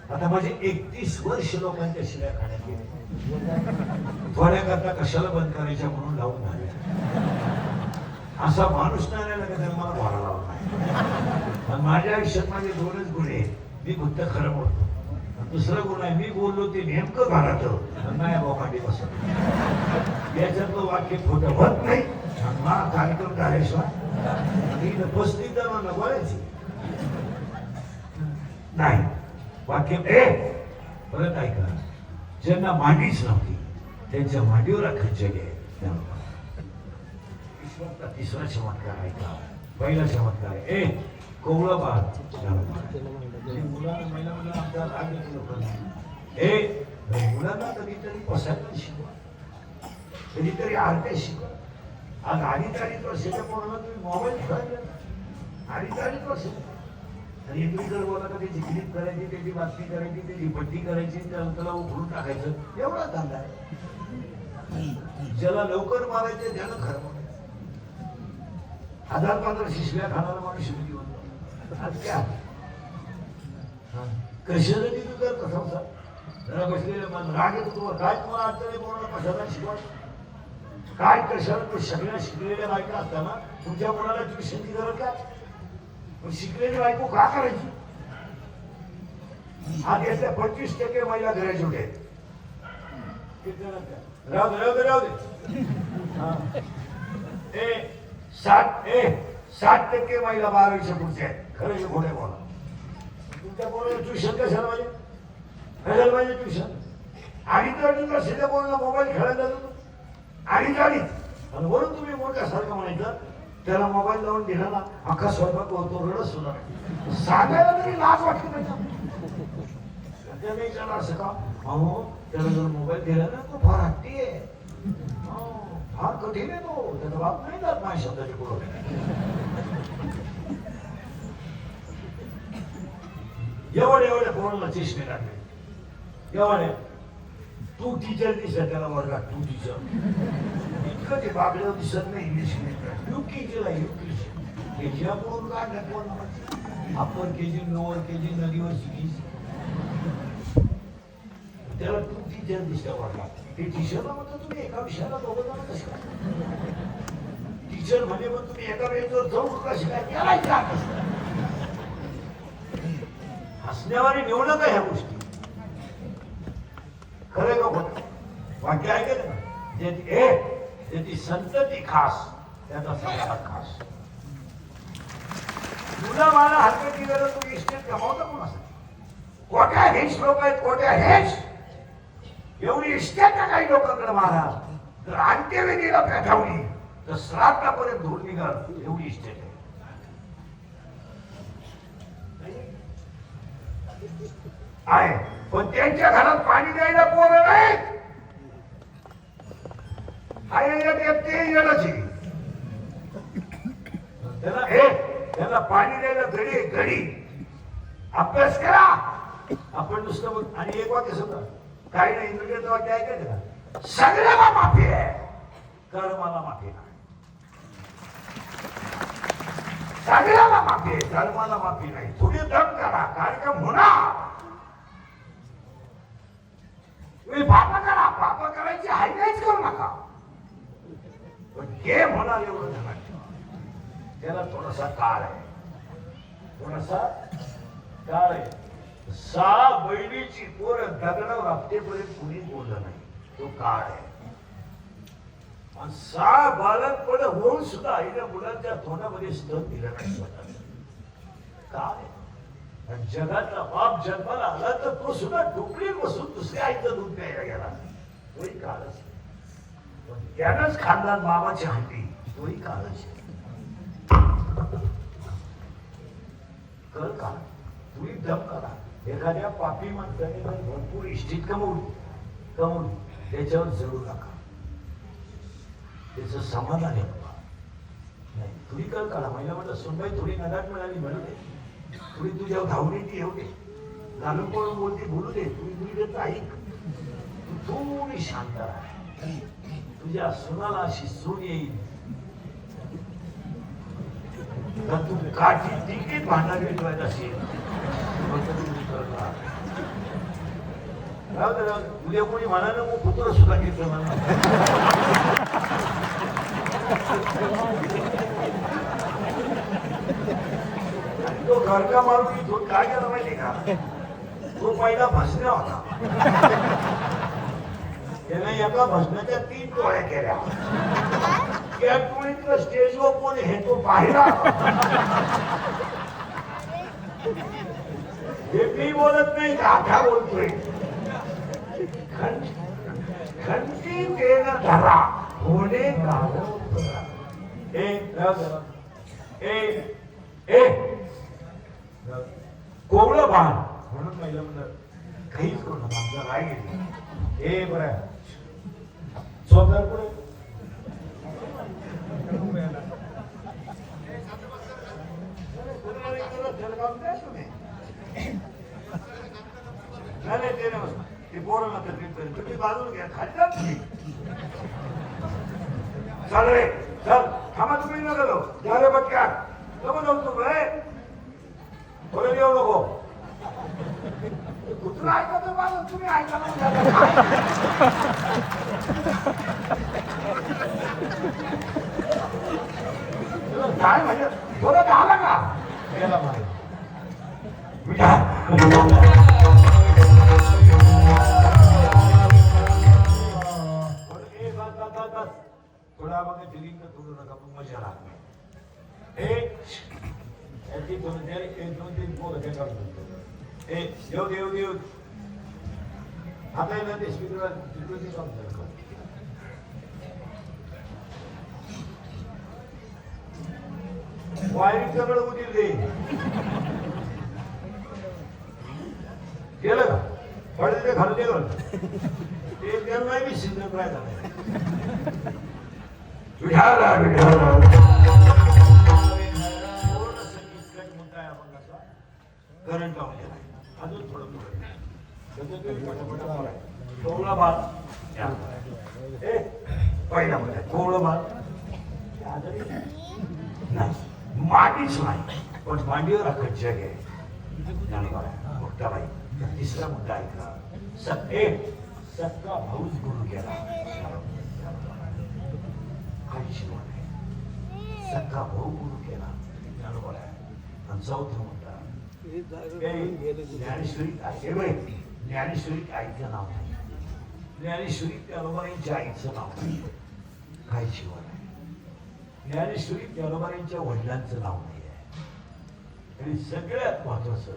आता माझे 31 वर्ष लोकांच्या शिव्या खाण्यात गेले. थोड्या करता कशाला बंद करायच्या म्हणून लावून झाले. असा माणूस नाही राहिला का त्याला मला मारा लावला नाही. माझ्या आयुष्यात माझे दोनच गुण आहेत. मी फक्त खरं बोलतो. दुसरा गुण आहे, मी बोललो ते नेमकं घालत नाही बोकांडी बसत. याच्यातलं वाक्य खोटं होत नाही. मला कार्यक्रम झाल्याशिवाय 35 जणांना बोलायची नाही. वाक्य परत ऐका. ज्यांना मांडीच नव्हती त्यांच्या मांडीवर खर्च घे. तिसरा चमत्कार ऐका. पहिला चमत्कार आहे कोवळं बाळ. मुलांना कधीतरी पसायला शिकवा, कधीतरी आरत्या शिकवा. आज 2.5 वर्षाच्या पोराला तुम्ही मोबाईल खेळायला 2.5 वर्ष आणि तुम्ही जर बोला का त्याची क्लिप करायची, त्याची बातमी करायची, त्याची पट्टी करायची, त्याला उघडून टाकायचं, एवढा धंदा आहे. ज्याला लवकर मारायचे त्यानं खरं मारायचं. 1000-1500 शिशव्या खाणारा माणूस आज क्या कशाला तू कर कसा जरा बसलेला राग येतो तुम्हाला. काय तुम्हाला अडचण कोणाला कशाला शिकवायचं? काय कशाला? ते सगळ्या शिकलेल्या बायका असताना तुमच्या मुलाला ट्युशनची गरज काय? पण शिकलेली बायको का करायची? आज यातल्या 25% महिला ग्रॅज्युएट आहेत. राहू दे 60% महिला 12वीच्या पुढच्या आहेत. खरं खोटे बोला. तुमच्या पोराला ट्युशन कशाला पाहिजे? कशाला पाहिजे ट्युशन? 2.5 वर्षाच्या पोराला मोबाईल खेळायला जातो 2.5 आणि वरून तुम्ही मोठ्यासारखं म्हणायचं त्याला मोबाईल लावून दिला ना अख्खा स्वयंपाक होतो रडत सुद्धा सांगायला तरी लाज वाटते त्याच्या. त्याला असं का अहो त्याला जर मोबाईल दिला ना तो फार हट्टी आहे, फार कठीण आहे तो, त्याचा बाप नाही जात माझ्या शब्दाचे पुढे. एवढ्या कोणाला चष्मे लागले. एवढ्या तू टीचर दिसत त्याला वर्गात. तू टीचर इतकं ते बाबल्यावर दिसत नाही. इंग्लिश युकेजीला केजीला पडून काढण्यात कोण अप्पर केजी लोअर केजी नदीवर शिकायची. त्याला तू टीचर दिसत वर्गात. ते टीचरला म्हणतो तुम्ही एका विषयाला दोघं जण कसं काय? टीचर म्हणजे मग तुम्ही एका वेळेवर जाऊ कशी काय केला? हसण्यावारी निवडणं काय ह्या गोष्टी? खरं का खोटं? वाक्य ऐकलं ना, ज्याची संतती खास त्याचा समाज खास. तुला मला हलकं दिलं तू इस्टेट कमावता कोण असं? कोट्या हेच लोक आहेत, कोट्या हेच एवढी इस्टेट काही लोकांकडे महाराज. तर अंत्यविधीला पेटावली तर श्राद्धापर्यंत धूळ निघाल एवढी इस्टेट आहे. पण त्यांच्या घरात पाणी द्यायला पोरं नाहीत. त्याला पाणी द्यायला घडी अभ्यास करा. आपण नुसतं आणि एक वाक्य सुद्धा काही नाही. इंद्रियाचं वाक्य ऐकायचं का? सगळ्याला माफी आहे, कर्माला माफी नाही. सगळ्याला माफी आहे, कर्माला माफी नाही. थोडी दम करा, कार्यक्रम होणार. तुम्ही पाप करा, पाप करायची हाय काहीच करू नका. पण गेम होणार एवढं ध्यानात ठेवा. त्याला थोडासा काळ आहे, थोडासा काळ आहे. 6 बहिणीची पोरं दगडावर आपतेपर्यंत कुणी बोललं नाही, तो काळ आहे. आणि 6 बालकपण होऊन सुद्धा आईला मुलांच्या तोंडामध्ये स्तन दिलं नाही स्वतः. काळ आहे. जगातला बाप जन्माला आला तर तो सुद्धा डोकरी बसून दुसऱ्या आईचं दूध प्यायला गेला, तोही काळच. पण त्यानंच खानदान बाबाची हंडी, तोही काळच. कर का तुम्ही दम करा. एखाद्या पापी माणसाने भरपूर इष्टीत कमवली त्याच्यावर जरूर नका. त्याचं समाधान आहे नाही. तुम्ही कर काढा. महिला म्हटलं सुनबाई थोडी नगाट मिळाली म्हणू दे, थोडी तुझ्या धावणी ती येऊ दे, घालून कोण बोलते बोलू दे, तुम्ही देत ऐक. तू थोडी शांत राहा. तुझ्या सुनाला अशी सून येईल तर तू काठी तिकीट भांडा भेटवायला असेल. राहू दे, राहू दे. उद्या कोणी म्हणालं मग पुत्र सुद्धा घेतलं म्हणा. तो घरका मारून इथून काय केला माहिती का, तो पहिला भसण्या होता. त्याने एका भसण्याच्या 3 टोळ्या केल्या. त्या टोळीतलं स्टेजवर कोण हे तो पाहिला. हे मी बोलत नाही, गाठा बोलतोय. खंती तेन धरा होणे गाव. कोवळं बाण म्हणून महिला म्हणलं काहीच करू नका, आमचा राय गेली. बरं स्वतः पुढे नाही ते नाही, ते पोरांना तकलीफ करेल. तुम्ही बाजूला घ्या, खाल्लं तुम्ही. चल रे चल, थांबा तुम्ही नका जाऊ. जा रे बटक्या, नको जाऊ तू. बोलून येऊ नको. कुठलं ऐकतो बाजू, तुम्ही ऐका काय म्हणजे थोडं झालं का गेला माहिती. थोडा मग फिलिंग करू नका, मग मजा लागते. देव देव देव आता आहे ना ते स्पीकर काम वायरिंग सगळं उतील दे. गेलं का पडले ते घालून गेलं ते त्यांना बी शिल्लक काय झालं. विठाला विठाला करंट लावून गेला. अजून थोडं कोवळा बाल पहिला म्हणजे कोवळं बाल नाही, मातीच नाही पण मांडीवर अख्खं जग आहे. मोठाबाई तिसरा मुद्दा ऐकला. सक्का भाऊच गुरु केला. काही शिवाय नाही, सक्का भाऊ गुरु केला. आणि चौथा मुद्दा ज्ञानेश्वरी ज्ञानेश्वरीत आईचं नाव नाही. ज्ञानेश्वरी त्यालोबाईंच्या आईचं नाव नाही. काही शिवाय नाही. ज्ञानेश्वरी त्यालोबाईंच्या वडिलांचं नाव नाही आहे. आणि सगळ्यात महत्वाचं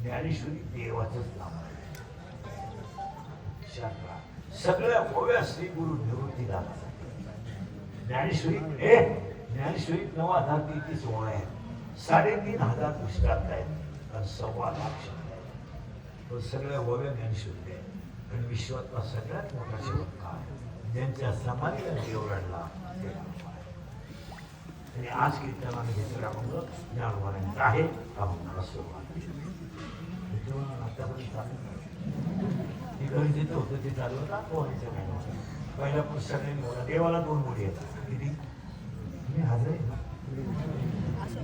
ज्ञानेश्वरी देवाचंच नाव आहे. सगळ्या ओव्या श्री गुरु निवृत्तीदास. ज्ञानेश्वरी ज्ञानेश्वरीत 9,033 ओव्या आहेत. 3,500 पुस्तकात आहेत आणि 1,15,00,000 शब्द आहेत. तो सगळ्या ओव्या ज्ञानेश्वरी आहेत. आणि विश्वातला सगळ्यात मोठा चमत्कार ज्यांच्या समाधीला देव रडला आणि आज कीर्तनाने घेतलेला मंगळ ज्ञानोबांचा आहे. हा मंगळाला सुरुवात घरी जिथं होतं ते चालू होता. पोहायचं काय नव्हतं. पहिला पुस्तक देवाला 2 मुली येतात. किती मी हजर आहे ना.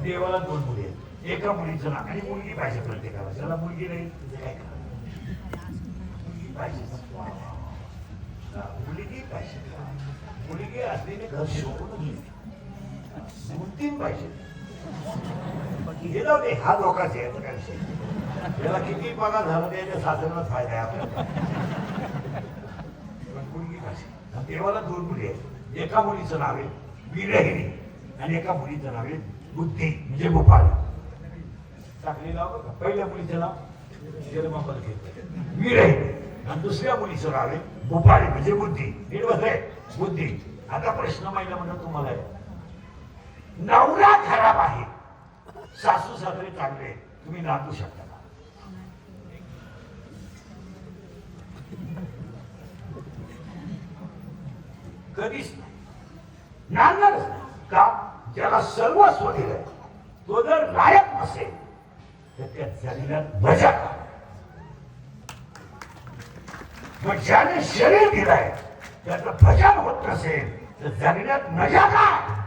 देवाला 2 मुली आहेत. एका मुलीचं नाव आणि मुलगी पाहिजे प्रत्येकाला. ज्याला मुलगी नाही काय करा, मुलगी पाहिजे. मुलगी पाहिजे. मुलगी असलेले घर शोधून 2-3 पाहिजे. हे जाऊ दे, हा धोकाच आहे. काय विषय त्याला किती पगार झाला त्याच्या सासऱ्याला फायदा आहे आपल्याला. मुलगी पाहिजे. देवाला 2 मुली आहेत. एका मुलीचं नाव आहे विरहिणी आणि एका मुलीचं नाव आहे बुद्धी म्हणजे भोपाळ. टाकलेलं नाव बघा. पहिल्या मुलीचं नाव जन्मापद घेतलं विरहिणी आणि दुसऱ्या मुलीचं नाव आहे भोपाळी म्हणजे बुद्धी. नीट बसले बुद्धी. आता प्रश्न माहिती म्हणून तुम्हाला आहे, नवरा खराब आहे, सासू सासरे चांगले, तुम्ही नांदू शकता का? कधीच नाही, नांदणारच नाही. का? ज्याला सर्वस्व दिलंय तो जर लायक नसेल तर त्या जगण्यात मजा काय? मग ज्याने शरीर दिलंय त्याचं भजन होत नसेल तर जगण्यात मजा काय?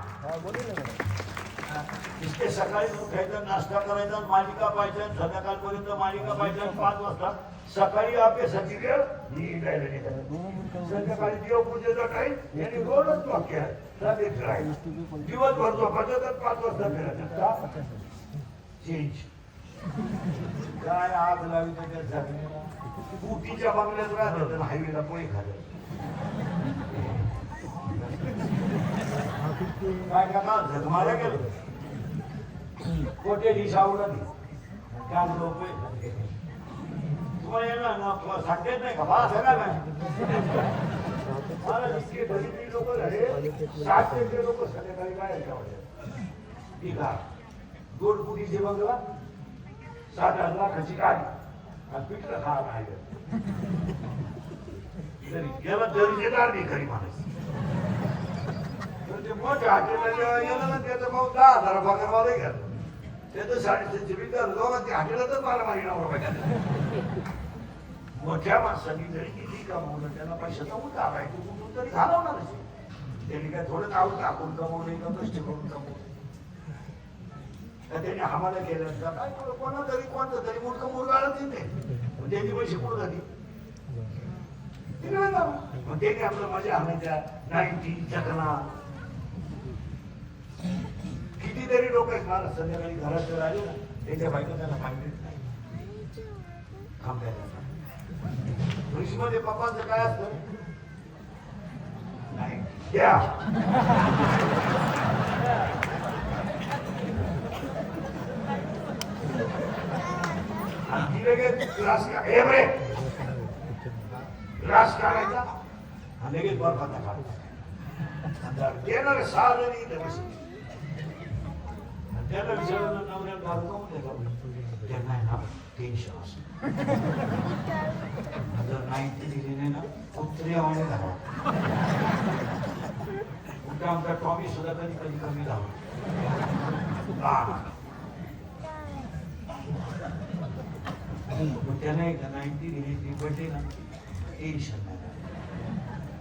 नुसते सकाळी उठायचं, नाश्ता करायचा, मालिका पाहिजे, संध्याकाळपर्यंत मालिका पाहिजे, 5 वाजता सकाळी अभ्यासाची वेळ निघायला निघायला, संध्याकाळी देवपूजेचा टाईम यांनी रोजच वाक्य आहे रात्रीच राहील, दिवसभर झोपायचं तर 5 वाजता फिरायचं. चेंज काय आग लावी त्याच्यात झाली, उटीच्या बंगल्यात राहत तर हायवेला पोळी खाल्लं काय का झगमाऱ्या गेलं कोटे दिशावलं नाही काय लोक तुम्हाला येणार ना, तुम्हाला सांगतेच नाही का बा सगळा नाही मला इतके गरीबी लोक झाले, 60 लोक संध्याकाळी काय ठीक आहे, 2 कोटीचे बंगला, 7 लाखाची गाडी आणि पिठलं खा राहिलं गेला दर्जेदार नाही खरी माणूस. ते मोठ्या हॉटेलला गेलं ना त्याचं भाऊ 10,000 पगार मला घ्या, त्याचं 750 विचार दोघांची हॉटेलातच मला मारी मोठ्या माणसांनी जरी किती कमवलं त्यांना पैशाचा उतार आहे, तू कुठून तरी घालवणार असेल. त्यांनी काय थोडं नाव टाकून कमवले का कष्ट करून कमवले, त्यांनी आम्हाला केलं का काय कोणा तरी कोणतं तरी मूर्ख मुरगाळत येते, त्यांची पैसे कुठं झाली मग त्यांनी आपलं मजा आणायच्या 90 जगना. कितीतरी लोक आहेत मला संध्याकाळी घरात जर आले ना त्याच्या बायका त्यांना सांगितलं नाही थांबायला. मध्ये पप्पांचं काय असतं नाही द्या ग्लास काढायचा आणि लगेच बर्फाचा काढायचा, देणार 6 जण इथे बसले. त्याला विचारलं नवऱ्या घालून त्यांना ना टेन्शन असतं, जर 90 दिली नाही ना कुत्री आवाने झाला. उलटा आमचा टॉमी सुद्धा कधी कधी कमी झाला. त्याने एकदा 90 दिली ती पडली ना टेन्शन नाही,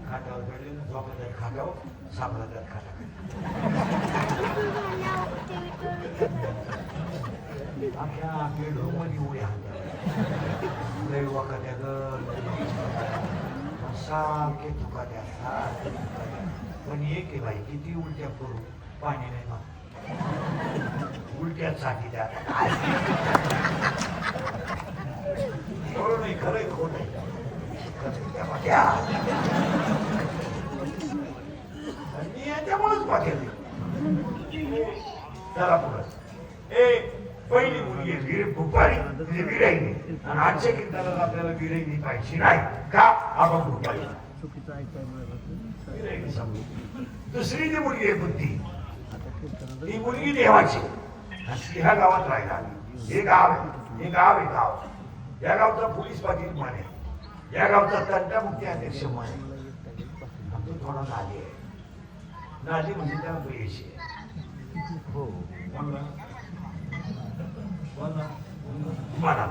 खाटावर पडले ना झोपायला खाटावर सापडा त्यात खाटा आमच्या बेडरूम मध्ये उड्या लय वाकत्या सारखे चुकात्या पण एक आहे बाई किती उलट्या करू पाणी नाही मग उलट्यात साठी द्या एवढं नाही खरंय खोट आहे त्यामुळेच पाठवली. चला पुढे ए पहिली मुलगी आहे भुपारी म्हणजे विराईनी आणि 800 क्विंटल आपल्याला विराईनी पाहिजे नाही का आपण भुपारी दुसरी जी मुलगी आहे बुद्धी ही मुलगी देवाची ती ह्या गावात राहिला. हे गाव आहे गाव या गावचा पोलीस पाटील माने, या गावचा तंटामुक्ती अध्यक्ष माने. आमची थोडा नाली आहे, नाली म्हणजे त्याला पैसे हो मला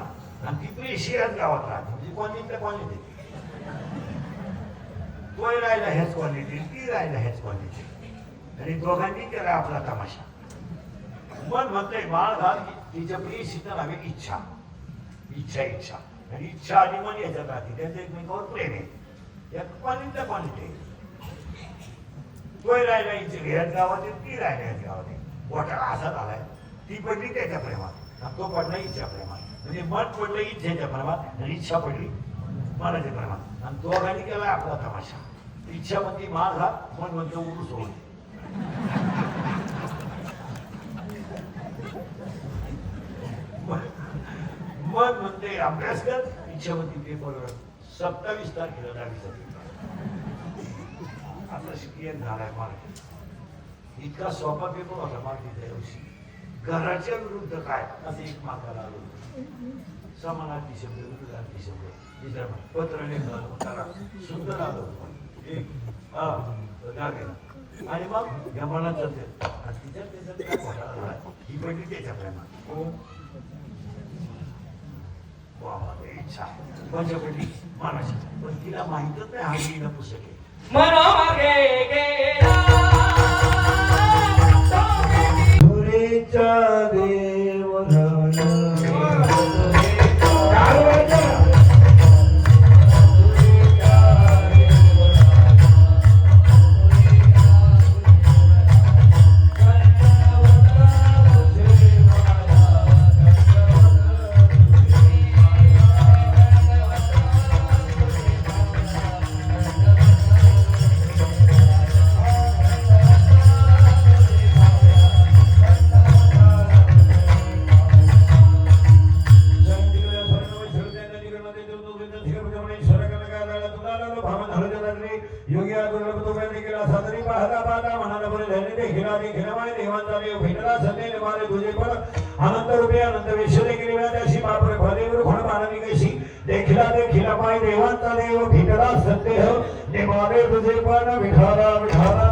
आणि ती पैसे याच गावात राहते म्हणजे क्वालिटी क्वालिटी तोही राहिला ह्याच क्वालिटी ती राहिला ह्याच क्वालिटी आणि दोघांनी केला आपला तमाशा. मन म्हणतंय बाळ घाल तिच्या प्रियशीचा नावे इच्छा इच्छा इच्छा आणि इच्छा आणि मन याच्यात राहते त्यांचं एकमेकावर प्रेम आहे यात क्वालिटी क्वालिटी तोही राहिला इच्छा ह्याच गावात ती राहिला ह्याच गावात मोठा असा झालाय ती पडली त्याच्या प्रेमात आणि तो पडला इच्छा प्रेमात म्हणजे मन पडलं इच्छेच्या प्रेमात आणि इच्छा पडली मनाच्या प्रेमात आणि दोघांनी केला आपला तमाशा. इच्छा म्हणते माळ घा मन म्हणतो उरू सोड मन म्हणते अभ्यास कर इच्छा म्हणते पेपरवर 27 तारखेला 10वी आता शिकियन झालाय मार्ग. इतका सोपा पेपर होता मार्ग त्या दिवशी. घराच्या विरुद्ध काय असं एक मार्गाला आलो समानार्थी शब्द विरुद्धार्थी शब्द पत्र लिहिलं सुंदर आलो आणि मग या मनात जाते तिच्यात त्याच्यात काय घोटाळा ही पडली त्याच्या प्रेमात इच्छा माझ्या पडली मनाची पण तिला माहितच नाही हा लिहिणं पुस्तक आहे. योगी दुर्लभ तो मैंने केला सदरी पाहता पाहता म्हणाला बरे धन्य ते खिला दे खिलमाय देवांचा देव भेटला संदेने मारे तुझे पण अनंत रूपे अनंत विश्वदे केली त्याशी बापरे फदेवर खुण मानवी कशी देखिला दे खिलमाय देवांचा देव भेटला संदेह ने मारे तुझे पण विठाला विठाला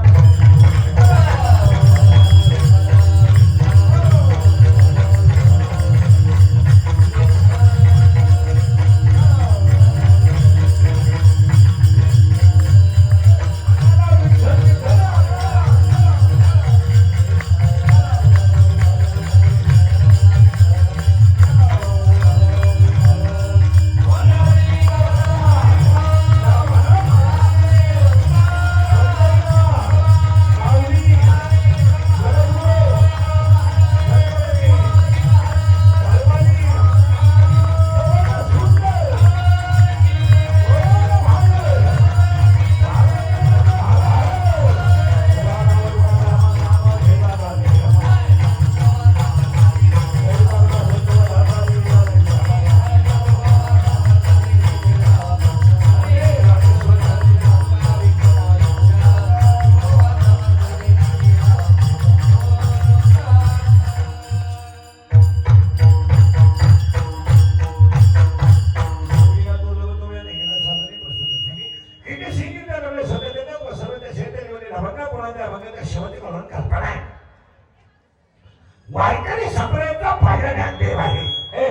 वारकरी संप्रदायाचा फायदा ज्ञानदेव आहे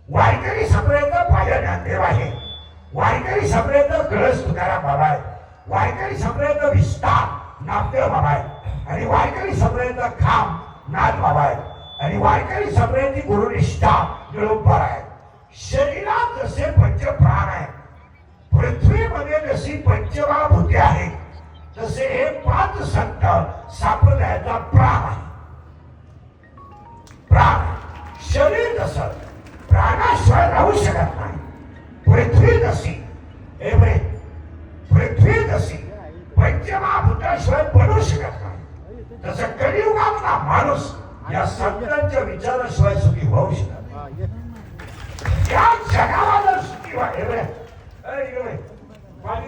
वारकरी संप्रदायाचा फायदा ज्ञानदेव आहे वारकरी संप्रदायाचा कळस तुकाराम बाबा आहे वारकरी संप्रदायाचा विस्तार नामदेव बाबा आहे आणि वारकरी संप्रदायाचा खांब नाथ बाबा आहे आणि वारकरी संप्रदायाची गुरुनिष्ठा निळुंबर आहे शरीरात जसे पंचप्राण आहे पृथ्वीमध्ये जशी पंचमहाभूते आहेत तसे हे 5 संत संप्रदायाचा प्राण आहे प्राण शरीर जसं प्राणाशिवाय राहू शकत नाही पृथ्वी जशी पृथ्वी जशी पंचमहाभूताशिवाय बनू शकत नाही तसं कलियुगातला माणूस या संतांच्या विचाराशिवाय सुखी होऊ शकत नाही या जगाला जर सुखी व्हायला पाणी